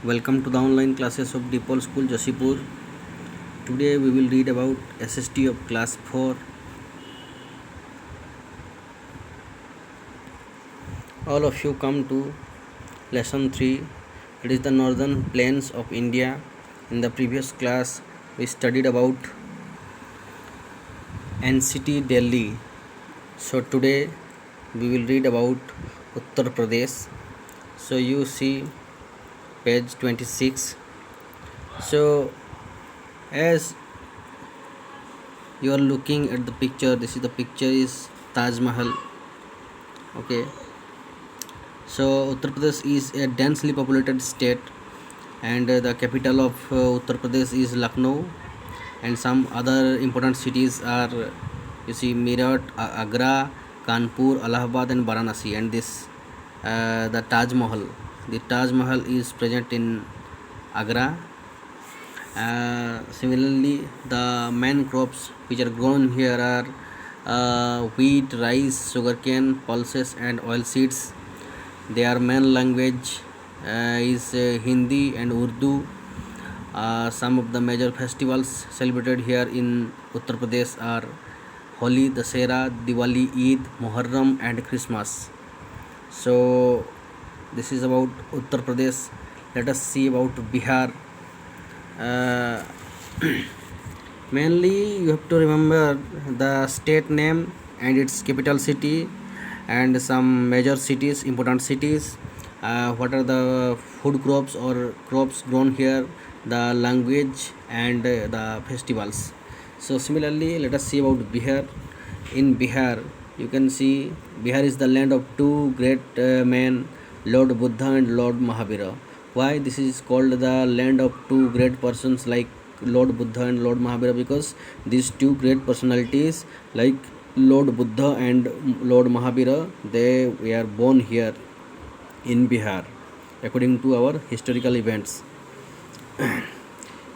Welcome to the online classes of Dipol School, Jasipur. Today we will read about SST of class 4. All of you come to lesson 3. It is the northern plains of India. In the previous class we studied about NCT Delhi. So today we will read about Uttar Pradesh. So you see page 26. So as you are looking at the picture, this is the picture is Taj Mahal. Okay, so Uttar Pradesh is a densely populated state, and the capital of Uttar Pradesh is Lucknow, and some other important cities are you see Meerut, Agra, Kanpur, Allahabad, and Varanasi. And this the Taj Mahal. The Taj Mahal is present in Agra. Similarly, the main crops which are grown here are wheat, rice, sugarcane, pulses, and oilseeds. Their main language is Hindi and Urdu. Some of the major festivals celebrated here in Uttar Pradesh are Holi, Dasera, Diwali, Eid, Muharram, and Christmas. So, this is about Uttar Pradesh. Let us see about Bihar. Uh, Mainly, you have to remember the state name and its capital city and some major cities, important cities. What are the food crops or crops grown here, the language, and the festivals. So, similarly, let us see about Bihar. In Bihar, you can see Bihar is the land of two great men, Lord Buddha and Lord Mahavira. Why this is called the land of two great persons like Lord Buddha and Lord Mahavira? Because these two great personalities like Lord Buddha and Lord Mahavira, they were born here in Bihar according to our historical events.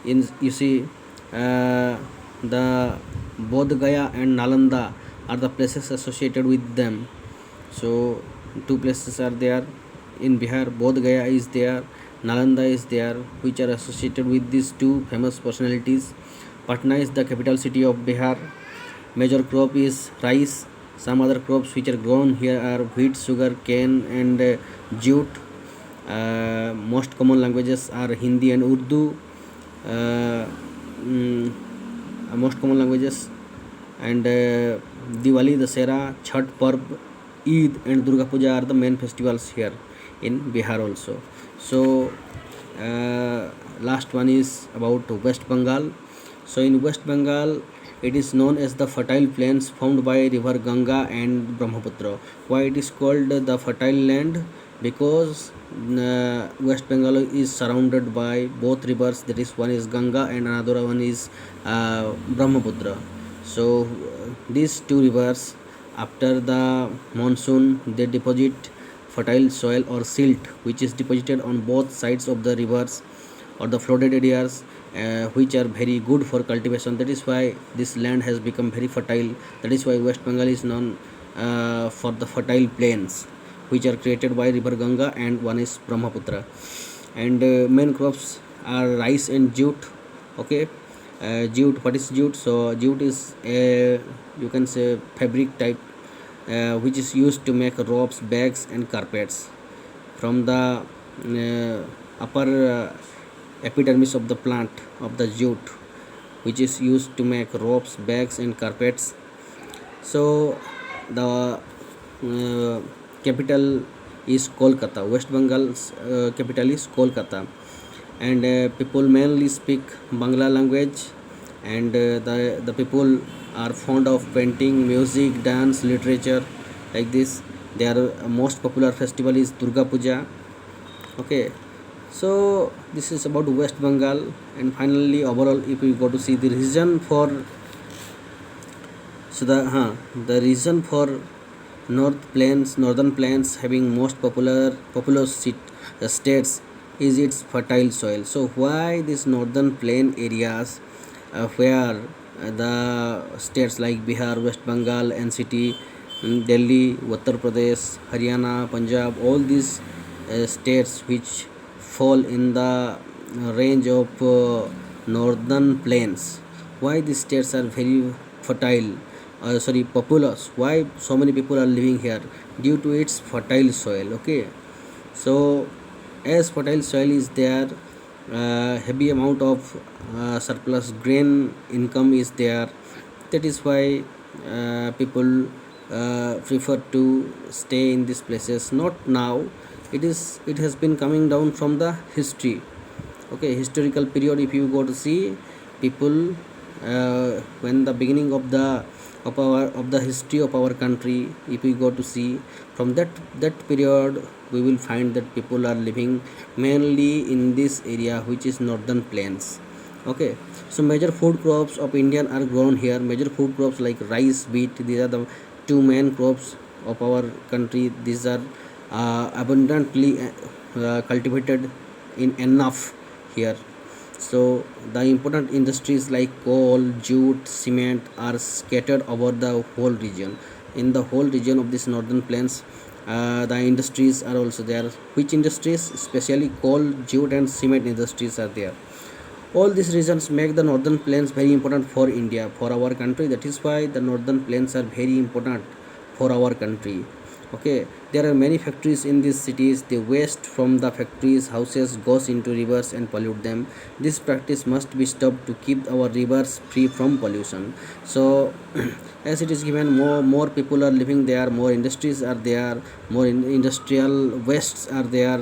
In you see the Bodh Gaya and Nalanda are the places associated with them. So two places are there in Bihar. Bodh Gaya is there, Nalanda is there, which are associated with these two famous personalities. Patna is the capital city of Bihar. Major crop is rice. Some other crops which are grown here are wheat, sugar, cane, and jute. Most common languages are Hindi and Urdu. Uh, mm, Most common languages, and Diwali, Dasera, Chhat Parv, Eid, and Durga Puja are the main festivals here in Bihar also. So last one is about West Bengal. So in West Bengal, it is known as the fertile plains formed by river Ganga and Brahmaputra. Why it is called the fertile land? Because West Bengal is surrounded by both rivers. That is, one is Ganga and another one is Brahmaputra. So these two rivers, after the monsoon, they deposit fertile soil or silt, which is deposited on both sides of the rivers or the flooded areas, which are very good for cultivation. That is why this land has become very fertile. That is why West Bengal is known for the fertile plains, which are created by river Ganga, and one is Brahmaputra. And main crops are rice and jute. Okay, jute. What is jute? So jute is a, you can say, fabric type which is used to make ropes, bags, and carpets from the upper epidermis of the plant of the jute, which is used to make ropes, bags, and carpets. So the capital is Kolkata. West Bengal's capital is Kolkata, and people mainly speak Bangla language, and the people are fond of painting, music, dance, literature, like this. Their most popular festival is Durga Puja. Okay, so this is about West Bengal. And finally, overall, if we go to see the reason for, so the reason for northern plains having most populous states is its fertile soil. So why these northern plain areas where the states like Bihar, West Bengal, NCT, Delhi, Uttar Pradesh, Haryana, Punjab, all these states which fall in the range of northern plains. Why these states are very fertile, populous? Why so many people are living here? Due to its fertile soil. Okay, so as fertile soil is there, heavy amount of surplus grain income is there. That is why people prefer to stay in these places. Not now, it has been coming down from the history. Okay, historical period, if you go to see, people when the beginning of the history of our country, if we go to see, from that period, we will find that people are living mainly in this area, which is northern plains. Okay, so major food crops of Indian are grown here. Major food crops like rice, wheat, these are the two main crops of our country. These are abundantly cultivated in enough here. So the important industries like coal, jute, cement are scattered over the whole region. In the whole region of this northern plains, the industries are also there. Which industries? Especially coal, jute, and cement industries are there. All these reasons make the northern plains very important for India, for our country. That is why the northern plains are very important for our country. Okay, there are many factories in these cities. The waste from the factories houses goes into rivers and pollute them. This practice must be stopped to keep our rivers free from pollution. So as it is given, more people are living there, more industries are there, more industrial wastes are there.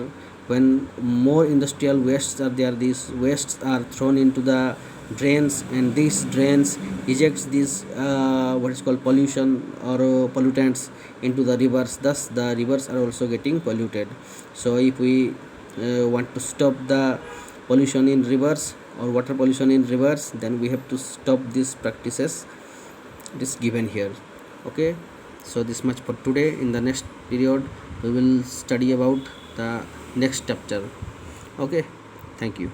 When more industrial wastes are there, these wastes are thrown into the drains, and these drains ejects these what is called pollution or pollutants into the rivers. Thus the rivers are also getting polluted. So if we want to stop the pollution in rivers or water pollution in rivers, then we have to stop these practices. It is given here. Okay, so this much for today. In the next period, we will study about the next chapter. Okay, thank you.